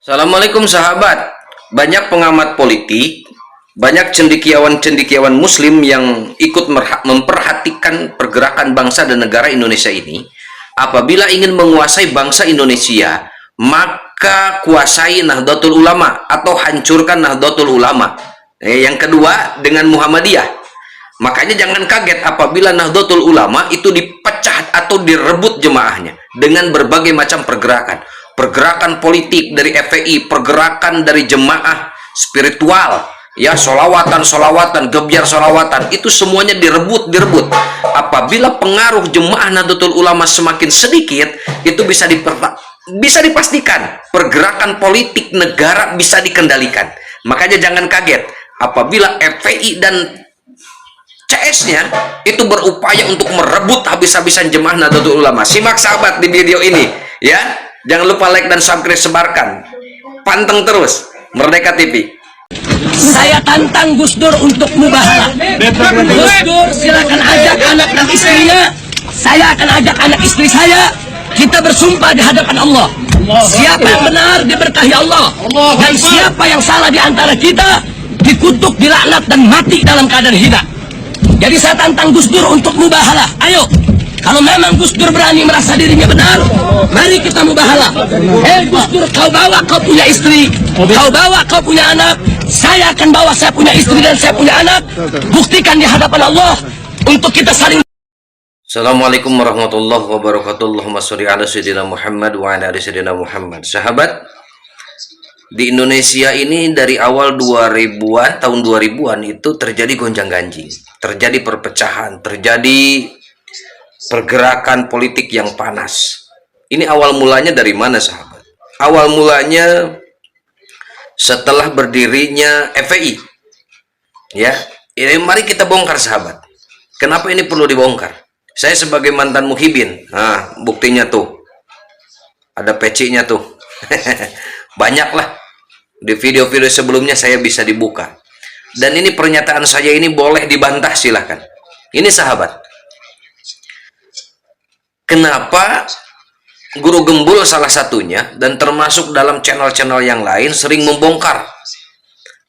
Assalamualaikum sahabat. Banyak pengamat politik, banyak cendekiawan-cendekiawan muslim yang ikut memperhatikan pergerakan bangsa dan negara Indonesia ini. Apabila ingin menguasai bangsa Indonesia, maka kuasai Nahdlatul Ulama atau hancurkan Nahdlatul Ulama. Yang kedua dengan Muhammadiyah. Makanya jangan kaget apabila Nahdlatul Ulama itu dipecah atau direbut jemaahnya dengan berbagai macam pergerakan politik dari FPI, pergerakan dari jemaah spiritual, ya, solawatan, gebyar solawatan, itu semuanya direbut. Apabila pengaruh jemaah Nahdlatul Ulama semakin sedikit, itu bisa dipastikan pergerakan politik negara bisa dikendalikan. Makanya jangan kaget apabila FPI dan CS-nya itu berupaya untuk merebut habis-habisan jemaah Nahdlatul Ulama. Simak sahabat di video ini, ya. Jangan lupa like dan subscribe, sebarkan. Panteng terus Merdeka TV. Saya tantang Gus Dur untuk mubahalah. Gus Dur silakan ajak anak dan istrinya. Saya akan ajak anak istri saya. Kita bersumpah di hadapan Allah. Siapa yang benar diberkahi Allah, dan siapa yang salah di antara kita dikutuk, dilaknat dan mati dalam keadaan hina. Jadi saya tantang Gus Dur untuk mubahalah. Ayo, kalau memang Gus Dur berani merasa dirinya benar, mari kita mubahalah. Gus Dur, kau bawa kau punya istri, kau bawa kau punya anak, saya akan bawa saya punya istri dan saya punya anak. Buktikan di hadapan Allah untuk kita saling. Assalamualaikum warahmatullahi wabarakatuh. Allahumma sholli ala sayyidina Muhammad wa ala ali sayyidina Muhammad. Sahabat, di Indonesia ini dari awal 2000-an, tahun 2000-an itu terjadi gonjang-ganjing, terjadi perpecahan, terjadi pergerakan politik yang panas. Ini awal mulanya dari mana sahabat? Awal mulanya setelah berdirinya FPI. Ya, ini mari kita bongkar sahabat. Kenapa ini perlu dibongkar? Saya sebagai mantan muhibin, nah buktinya tuh, ada pecinya tuh. Banyak lah, di video-video sebelumnya saya bisa dibuka. Dan ini pernyataan saya ini boleh dibantah, silahkan. Ini sahabat, kenapa Guru Gembul salah satunya dan termasuk dalam channel-channel yang lain sering membongkar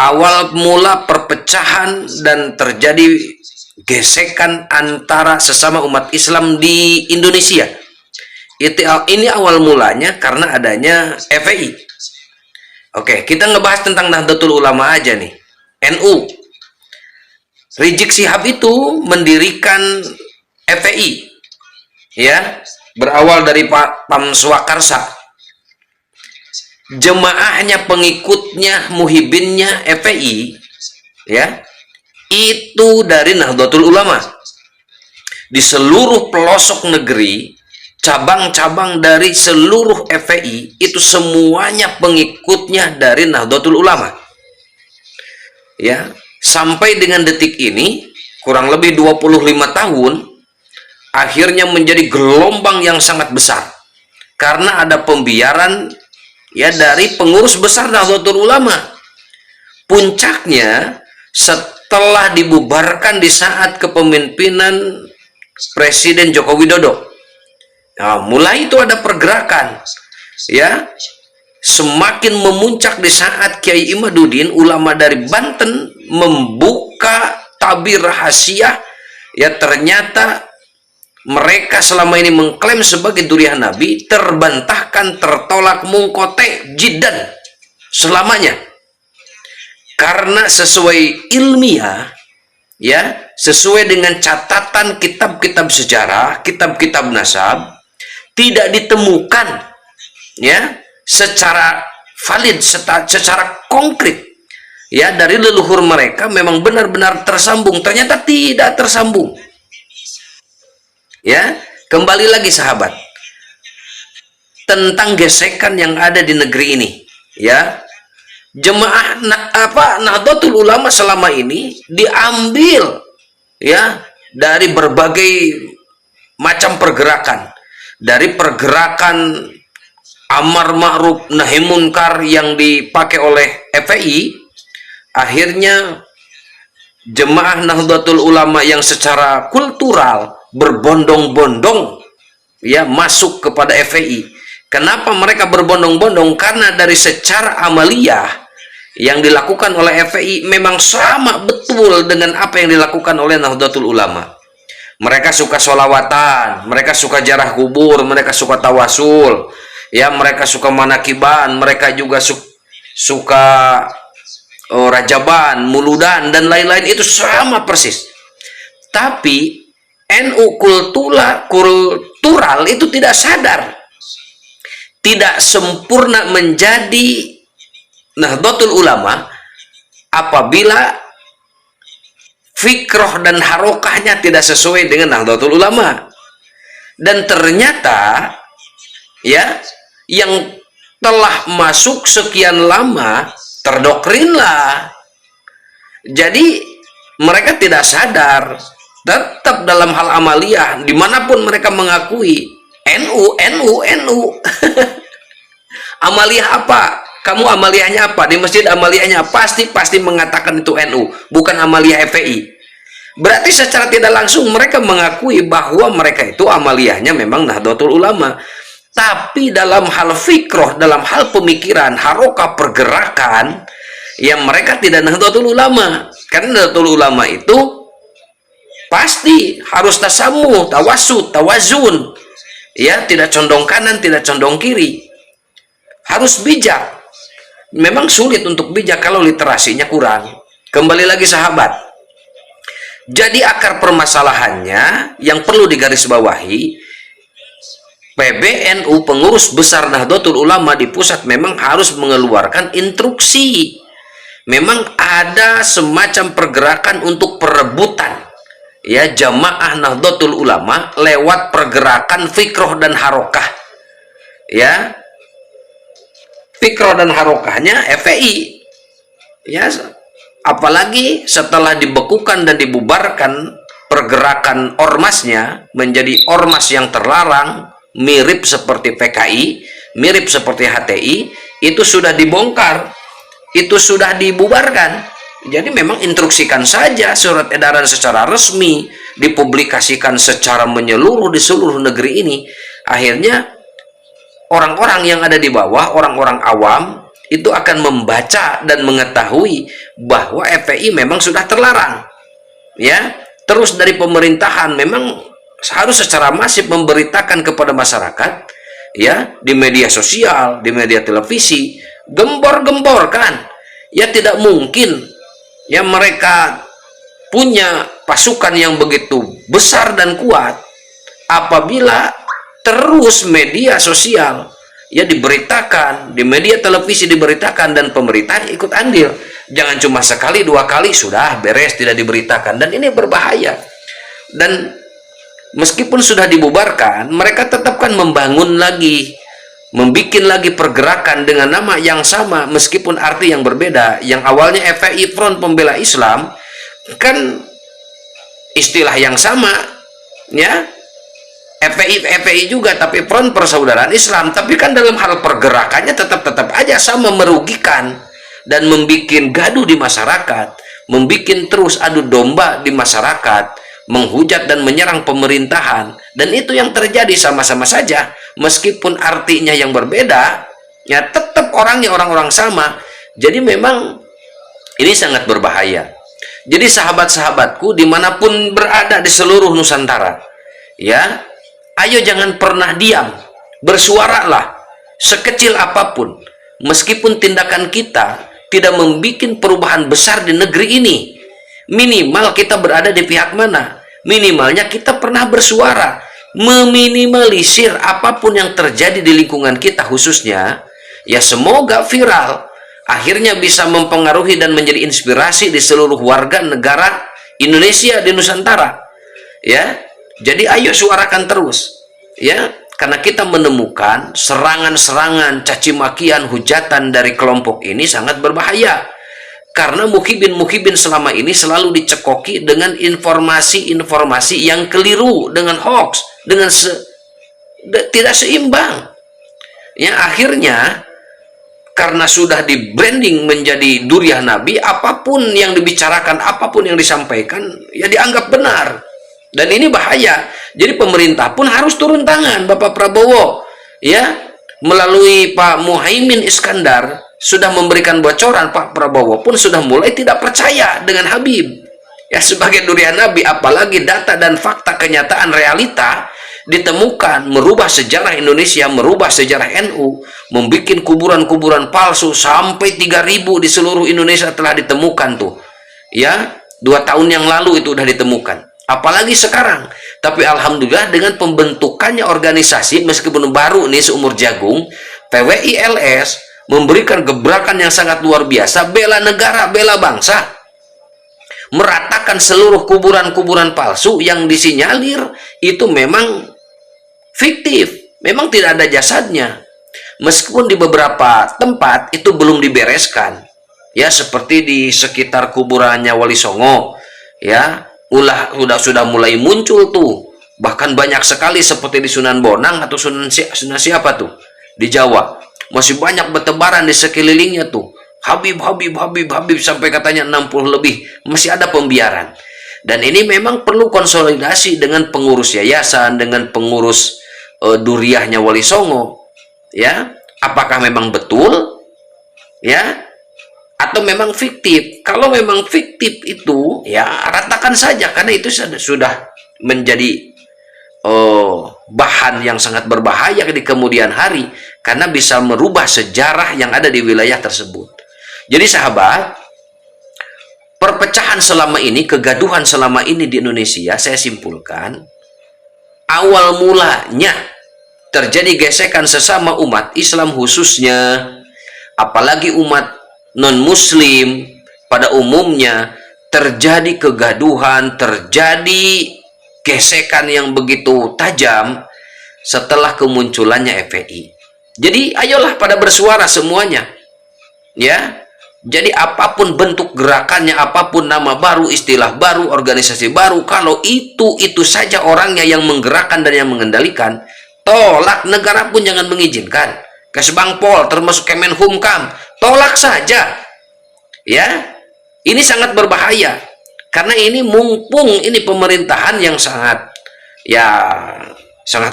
awal mula perpecahan dan terjadi gesekan antara sesama umat Islam di Indonesia. Ini awal mulanya karena adanya FPI. Oke, kita ngebahas tentang Nahdlatul Ulama aja nih. NU, Rizik Syihab itu mendirikan FPI, ya, berawal dari Pak Pam Swakarsa. Jemaahnya, pengikutnya, muhibinnya FPI, ya, itu dari Nahdlatul Ulama. Di seluruh pelosok negeri, cabang-cabang dari seluruh FPI itu semuanya pengikutnya dari Nahdlatul Ulama. Ya, sampai dengan detik ini kurang lebih 25 tahun akhirnya menjadi gelombang yang sangat besar karena ada pembiaran, ya, dari pengurus besar Nahdlatul Ulama. Puncaknya setelah dibubarkan di saat kepemimpinan Presiden Joko Widodo. Nah, mulai itu ada pergerakan, ya, semakin memuncak di saat Kiai Imaduddin, ulama dari Banten, membuka tabir rahasia, ya, ternyata mereka selama ini mengklaim sebagai durian Nabi, terbantahkan, tertolak, mungkote, jidan selamanya. Karena sesuai ilmiah, ya, sesuai dengan catatan kitab-kitab sejarah, kitab-kitab nasab, tidak ditemukan, ya, secara valid, secara konkret, ya, dari leluhur mereka memang benar-benar tersambung. Ternyata tidak tersambung. Ya, kembali lagi sahabat tentang gesekan yang ada di negeri ini, ya. Jemaah Nahdlatul Ulama selama ini diambil, ya, dari berbagai macam pergerakan, dari pergerakan amar ma'ruf nahi munkar yang dipakai oleh FPI. Akhirnya jemaah Nahdlatul Ulama yang secara kultural berbondong-bondong, ya, masuk kepada FPI Kenapa mereka berbondong-bondong? Karena dari secara amaliyah yang dilakukan oleh FPI memang sama betul dengan apa yang dilakukan oleh Nahdlatul Ulama. Mereka suka sholawatan, mereka suka jarah kubur, mereka suka tawasul, ya, mereka suka manakiban, mereka juga suka rajaban, muludan, dan lain-lain. Itu sama persis. Tapi NU kultural itu tidak sadar, tidak sempurna menjadi Nahdlatul Ulama apabila fikroh dan harokahnya tidak sesuai dengan Nahdlatul Ulama. Dan ternyata ya, yang telah masuk sekian lama terdokrinlah. Jadi mereka tidak sadar, tetap dalam hal amaliyah dimanapun mereka mengakui NU amaliyah apa? Kamu amaliyahnya apa? Di masjid amaliyahnya pasti mengatakan itu NU, bukan amaliyah FPI. Berarti secara tidak langsung mereka mengakui bahwa mereka itu amaliyahnya memang Nahdlatul Ulama. Tapi dalam hal fikroh, dalam hal pemikiran, harokah, pergerakan, yang mereka tidak Nahdlatul Ulama. Karena Nahdlatul Ulama itu pasti harus tasamuh, tawasud, tawazun. Ya, tidak condong kanan, tidak condong kiri. Harus bijak. Memang sulit untuk bijak kalau literasinya kurang. Kembali lagi sahabat. Jadi akar permasalahannya yang perlu digarisbawahi, PBNU, pengurus besar Nahdlatul Ulama di pusat, memang harus mengeluarkan instruksi. Memang ada semacam pergerakan untuk perebutan ya jamaah Nahdlatul Ulama lewat pergerakan fikroh dan harokah. Ya, fikroh dan harokahnya FPI. Ya, apalagi setelah dibekukan dan dibubarkan pergerakan ormasnya menjadi ormas yang terlarang, mirip seperti PKI, mirip seperti HTI, itu sudah dibongkar, itu sudah dibubarkan. Jadi memang instruksikan saja surat edaran secara resmi, dipublikasikan secara menyeluruh di seluruh negeri ini. Akhirnya orang-orang yang ada di bawah, orang-orang awam, itu akan membaca dan mengetahui bahwa FPI memang sudah terlarang. Ya, terus dari pemerintahan memang harus secara masif memberitakan kepada masyarakat, ya, di media sosial, di media televisi, gembor-gemborkan. Ya, tidak mungkin ya mereka punya pasukan yang begitu besar dan kuat apabila terus media sosial ya diberitakan, di media televisi diberitakan, dan pemerintah ikut andil. Jangan cuma sekali dua kali sudah beres tidak diberitakan, dan ini berbahaya. Dan meskipun sudah dibubarkan, mereka tetap kan membangun lagi, membikin lagi pergerakan dengan nama yang sama meskipun arti yang berbeda. Yang awalnya FPI, Front Pembela Islam, kan istilah yang sama ya, FPI juga, tapi Front Persaudaraan Islam, tapi kan dalam hal pergerakannya tetap aja sama, merugikan dan membuat gaduh di masyarakat, membuat terus adu domba di masyarakat, menghujat dan menyerang pemerintahan. Dan itu yang terjadi sama-sama saja, meskipun artinya yang berbeda, ya tetap orangnya orang-orang sama. Jadi memang ini sangat berbahaya. Jadi sahabat-sahabatku dimanapun berada di seluruh Nusantara, ya, ayo jangan pernah diam, bersuaralah sekecil apapun, meskipun tindakan kita tidak membuat perubahan besar di negeri ini. Minimal kita berada di pihak mana? Minimalnya kita pernah bersuara, meminimalisir apapun yang terjadi di lingkungan kita khususnya. Ya, semoga viral, akhirnya bisa mempengaruhi dan menjadi inspirasi di seluruh warga negara Indonesia di Nusantara. Ya, jadi ayo suarakan terus, ya, karena kita menemukan serangan-serangan, cacimakian, hujatan dari kelompok ini sangat berbahaya. Karena muhibin selama ini selalu dicekoki dengan informasi-informasi yang keliru, dengan hoax, dengan tidak seimbang. Ya, akhirnya karena sudah di branding menjadi duriah Nabi, apapun yang dibicarakan, apapun yang disampaikan, ya dianggap benar. Dan ini bahaya. Jadi pemerintah pun harus turun tangan, Bapak Prabowo. Ya, melalui Pak Muhaimin Iskandar sudah memberikan bocoran, Pak Prabowo pun sudah mulai tidak percaya dengan Habib ya sebagai durian Nabi, apalagi data dan fakta kenyataan realita ditemukan merubah sejarah Indonesia, merubah sejarah NU, membuat kuburan-kuburan palsu sampai 3.000 di seluruh Indonesia telah ditemukan tuh ya, 2 tahun yang lalu itu sudah ditemukan, apalagi sekarang. Tapi alhamdulillah dengan pembentukannya organisasi meskipun baru nih seumur jagung, PWILS memberikan gebrakan yang sangat luar biasa, bela negara, bela bangsa, meratakan seluruh kuburan-kuburan palsu yang disinyalir itu memang fiktif, memang tidak ada jasadnya. Meskipun di beberapa tempat itu belum dibereskan, ya seperti di sekitar kuburannya Wali Songo, ya sudah mulai muncul tuh, bahkan banyak sekali seperti di Sunan Bonang atau Sunan siapa tuh di Jawa, masih banyak bertebaran di sekelilingnya tuh. Habib sampai katanya 60 lebih masih ada pembiaran. Dan ini memang perlu konsolidasi dengan pengurus yayasan, dengan pengurus duriahnya Wali Songo, ya. Apakah memang betul, ya, atau memang fiktif? Kalau memang fiktif itu, ya ratakan saja karena itu sudah menjadi bahan yang sangat berbahaya di kemudian hari karena bisa merubah sejarah yang ada di wilayah tersebut. Jadi sahabat, perpecahan selama ini, kegaduhan selama ini di Indonesia, saya simpulkan, awal mulanya terjadi gesekan sesama umat Islam khususnya, apalagi umat non-muslim pada umumnya, terjadi kegaduhan, terjadi gesekan yang begitu tajam setelah kemunculannya FPI. Jadi ayolah pada bersuara semuanya, ya. Jadi apapun bentuk gerakannya, apapun nama baru, istilah baru, organisasi baru, kalau itu saja orangnya yang menggerakkan dan yang mengendalikan, tolak. Negara pun jangan mengizinkan. Kesbangpol termasuk Kemenhumkam, tolak saja. Ya, ini sangat berbahaya karena ini mumpung ini pemerintahan yang sangat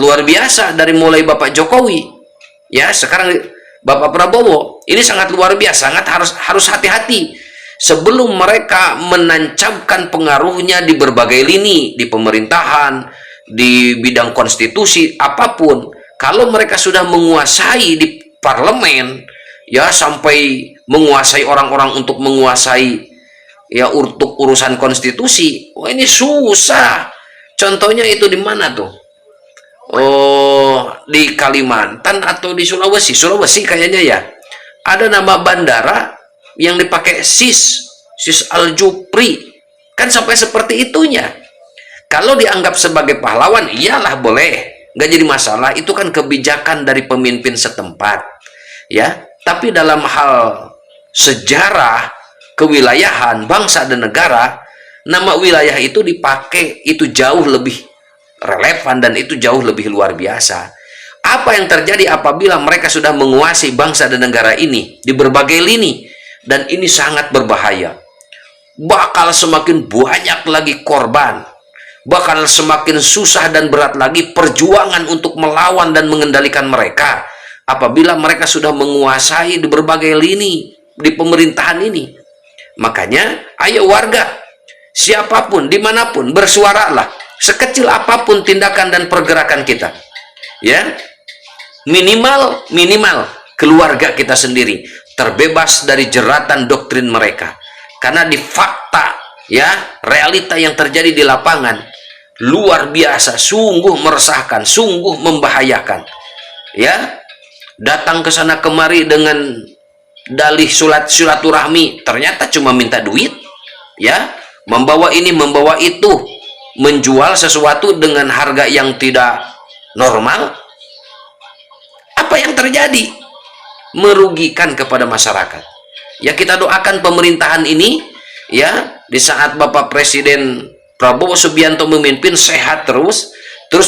luar biasa dari mulai Bapak Jokowi, ya sekarang Bapak Prabowo, ini sangat luar biasa, sangat harus hati-hati sebelum mereka menancapkan pengaruhnya di berbagai lini, di pemerintahan, di bidang konstitusi, apapun. Kalau mereka sudah menguasai di parlemen, ya sampai menguasai orang-orang untuk menguasai ya untuk urusan konstitusi, wah ini susah. Contohnya itu di mana tuh? Di Kalimantan atau di Sulawesi kayaknya ya, ada nama bandara yang dipakai Sis Al Jupri, kan sampai seperti itunya. Kalau dianggap sebagai pahlawan, iyalah boleh, nggak jadi masalah, itu kan kebijakan dari pemimpin setempat, ya. Tapi dalam hal sejarah kewilayahan bangsa dan negara, nama wilayah itu dipakai itu jauh lebih relevan dan itu jauh lebih luar biasa. Apa yang terjadi apabila mereka sudah menguasai bangsa dan negara ini di berbagai lini, dan ini sangat berbahaya. Bakal semakin banyak lagi korban, bakal semakin susah dan berat lagi perjuangan untuk melawan dan mengendalikan mereka apabila mereka sudah menguasai di berbagai lini di pemerintahan ini. Makanya ayo warga, siapapun dimanapun, bersuaralah, sekecil apapun tindakan dan pergerakan kita, ya minimal keluarga kita sendiri terbebas dari jeratan doktrin mereka, karena di fakta, ya realita yang terjadi di lapangan luar biasa, sungguh meresahkan, sungguh membahayakan. Ya, datang ke sana kemari dengan dalih silaturahmi, ternyata cuma minta duit, ya membawa ini membawa itu, menjual sesuatu dengan harga yang tidak normal. Apa yang terjadi? Merugikan kepada masyarakat. Ya kita doakan pemerintahan ini, ya di saat Bapak Presiden Prabowo Subianto memimpin, sehat terus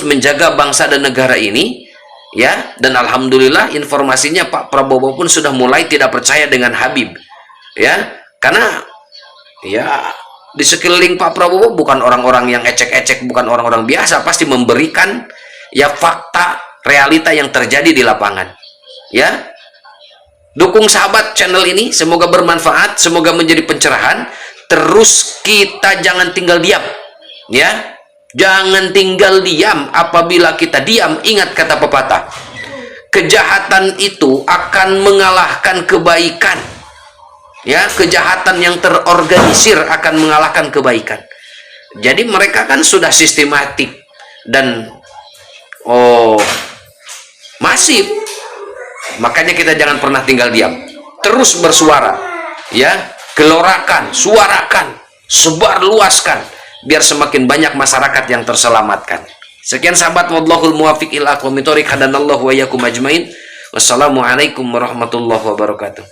menjaga bangsa dan negara ini, ya. Dan alhamdulillah informasinya Pak Prabowo pun sudah mulai tidak percaya dengan Habib, ya, karena ya di sekeliling Pak Prabowo bukan orang-orang yang ecek-ecek, bukan orang-orang biasa, pasti memberikan ya fakta realita yang terjadi di lapangan, Ya, dukung sahabat channel ini, semoga bermanfaat, semoga menjadi pencerahan. Terus kita jangan tinggal diam, ya, jangan tinggal diam. Apabila kita diam, ingat kata pepatah, kejahatan itu akan mengalahkan kebaikan. Ya, kejahatan yang terorganisir akan mengalahkan kebaikan. Jadi mereka kan sudah sistematik dan masif. Makanya kita jangan pernah tinggal diam, terus bersuara, ya, gelorakan, suarakan, sebar luaskan, biar semakin banyak masyarakat yang terselamatkan. Sekian sahabat, wallahul muwaffiq ila aqwamit thoriq, hadanallahu wa iyyakum ajmain. Wassalamualaikum warahmatullahi wabarakatuh.